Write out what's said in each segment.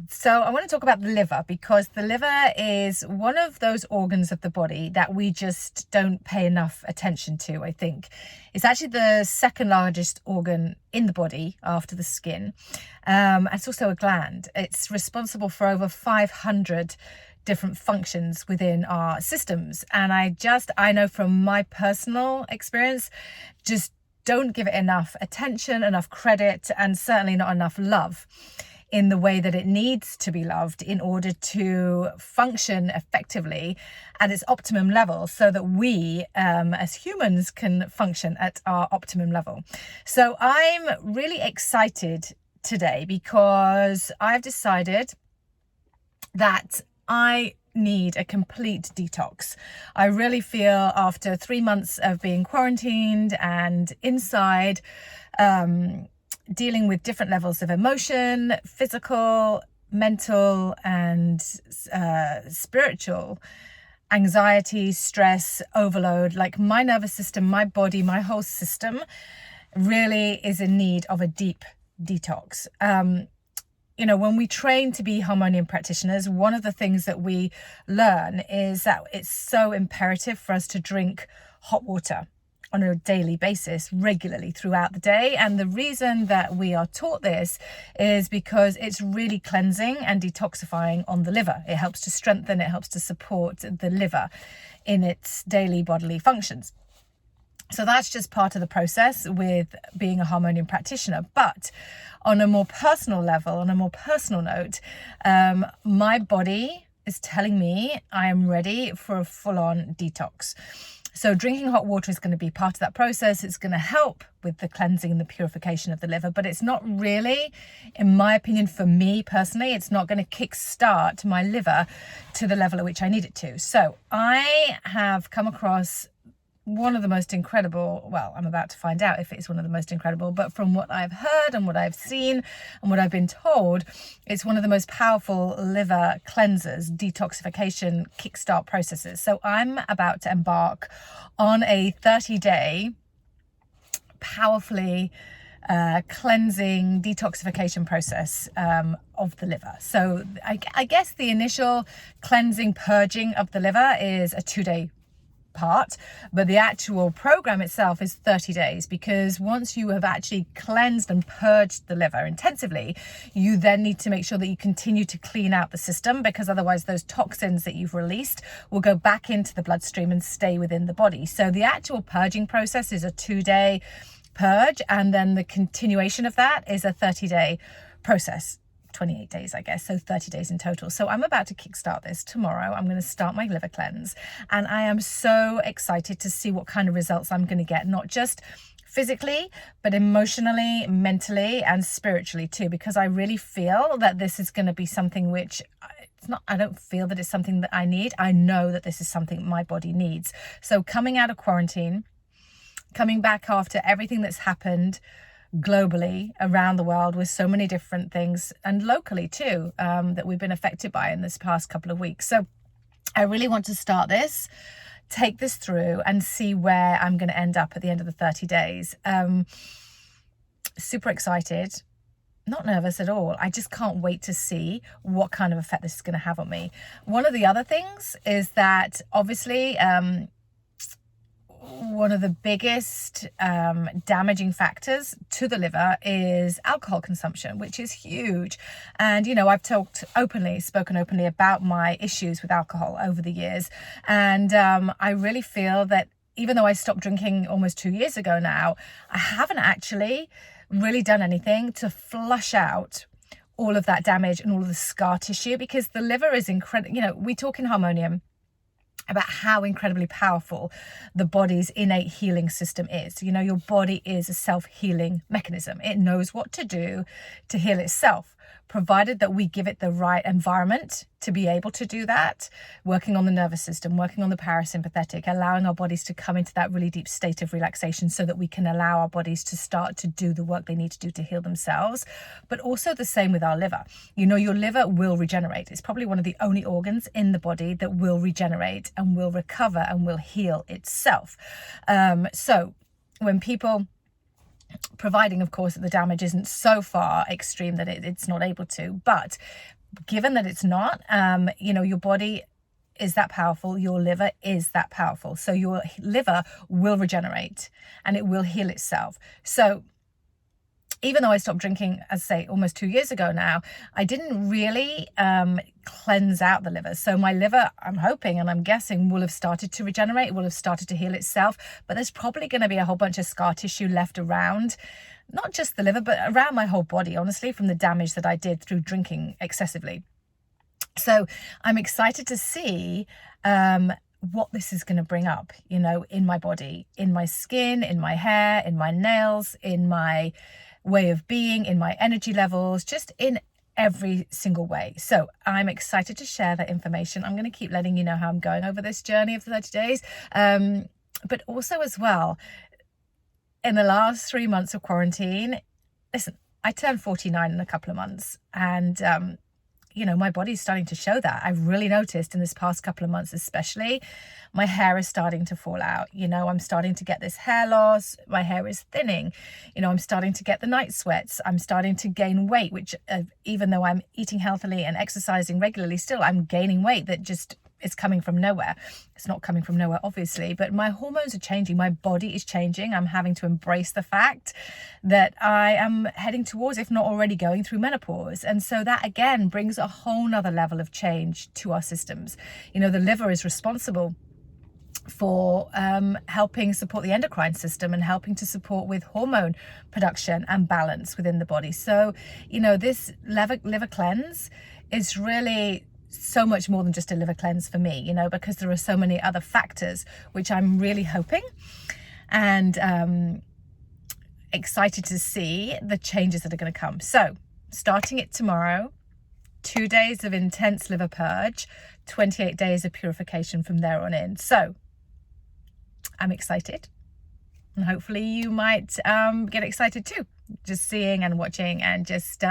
So I want to talk about the liver, because the liver is one of those organs of the body that we just don't pay enough attention to, I think. It's actually the second largest organ in the body after the skin. It's also a gland. It's responsible for over 500 different functions within our systems. And I know from my personal experience, just don't give it enough attention, enough credit, and certainly not enough love in the way that it needs to be loved in order to function effectively at its optimum level, so that we as humans can function at our optimum level. So I'm really excited today because I've decided that I need a complete detox. I really feel after 3 months of being quarantined and inside, dealing with different levels of emotion, physical, mental, and spiritual anxiety, stress, overload, like my nervous system, my body, my whole system really is in need of a deep detox. When we train to be Harmonium practitioners, one of the things that we learn is that it's so imperative for us to drink hot water on a daily basis, regularly throughout the day. And the reason that we are taught this is because it's really cleansing and detoxifying on the liver. It helps to strengthen, it helps to support the liver in its daily bodily functions. So that's just part of the process with being a Harmonium practitioner. But on a more personal level, on a more personal note, my body is telling me I am ready for a full-on detox. So drinking hot water is going to be part of that process. It's going to help with the cleansing and the purification of the liver, but it's not really, in my opinion, for me personally, it's not going to kickstart my liver to the level at which I need it to. So I have come across one of the most incredible, well, I'm about to find out if it's one of the most incredible, but from what I've heard and what I've seen and what I've been told, it's one of the most powerful liver cleansers, detoxification, kickstart processes. So I'm about to embark on a 30-day powerfully cleansing detoxification process of the liver. So I guess the initial cleansing, purging of the liver is a 2-day part, but the actual program itself is 30 days, because once you have actually cleansed and purged the liver intensively, you then need to make sure that you continue to clean out the system, because otherwise those toxins that you've released will go back into the bloodstream and stay within the body. So the actual purging process is a 2-day purge, and then the continuation of that is a 30-day process. 28 days, I guess, so 30 days in total. So I'm about to kickstart this tomorrow. I'm going to start my liver cleanse, and I am so excited to see what kind of results I'm going to get, not just physically, but emotionally, mentally, and spiritually too, because I really feel that this is going to be something which I don't feel that it's something that I need. I know that this is something my body needs. So coming out of quarantine, coming back after everything that's happened globally around the world with so many different things, and locally too, that we've been affected by in this past couple of weeks. So I really want to start this, take this through, and see where I'm going to end up at the end of the 30 days. Super excited, not nervous at all. I just can't wait to see what kind of effect this is going to have on me. One of the other things is that obviously one of the biggest damaging factors to the liver is alcohol consumption, which is huge. And, I've spoken openly about my issues with alcohol over the years. And I really feel that even though I stopped drinking almost 2 years ago now, I haven't actually really done anything to flush out all of that damage and all of the scar tissue, because the liver is incredible. We talk in Harmonium about how incredibly powerful the body's innate healing system is. Your body is a self-healing mechanism. It knows what to do to heal itself, provided that we give it the right environment to be able to do that, working on the nervous system, working on the parasympathetic, allowing our bodies to come into that really deep state of relaxation so that we can allow our bodies to start to do the work they need to do to heal themselves. But also the same with our liver. Your liver will regenerate. It's probably one of the only organs in the body that will regenerate and will recover and will heal itself. So when people, providing of course that the damage isn't so far extreme that it's not able to, but given that it's not, your body is that powerful, your liver is that powerful. So your liver will regenerate and it will heal itself. So even though I stopped drinking, as I say, almost 2 years ago now, I didn't really cleanse out the liver. So my liver, I'm hoping and I'm guessing, will have started to regenerate, will have started to heal itself. But there's probably going to be a whole bunch of scar tissue left around, not just the liver, but around my whole body, honestly, from the damage that I did through drinking excessively. So I'm excited to see what this is going to bring up, in my body, in my skin, in my hair, in my nails, in my way of being, in my energy levels, just in every single way. So I'm excited to share that information. I'm going to keep letting you know how I'm going over this journey of 30 days. But also as well, in the last 3 months of quarantine, listen, I turned 49 in a couple of months, and my body's starting to show that. I've really noticed in this past couple of months, especially, my hair is starting to fall out. I'm starting to get this hair loss. My hair is thinning. I'm starting to get the night sweats. I'm starting to gain weight, which even though I'm eating healthily and exercising regularly, still I'm gaining weight that just is coming from nowhere. It's not coming from nowhere, obviously, but my hormones are changing. My body is changing. I'm having to embrace the fact that I am heading towards, if not already going through, menopause. And so that again brings a whole nother level of change to our systems. The liver is responsible for helping support the endocrine system and helping to support with hormone production and balance within the body. So, this liver cleanse is really so much more than just a liver cleanse for me, because there are so many other factors which I'm really hoping and excited to see the changes that are going to come. So starting it tomorrow, 2 days of intense liver purge, 28 days of purification from there on in. So I'm excited, and hopefully you might get excited too, just seeing and watching and just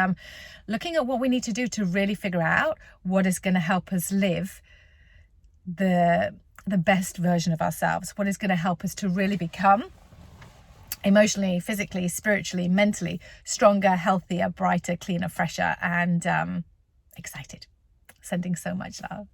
looking at what we need to do to really figure out what is going to help us live the best version of ourselves, what is going to help us to really become emotionally, physically, spiritually, mentally stronger, healthier, brighter, cleaner, fresher, and excited. Sending so much love.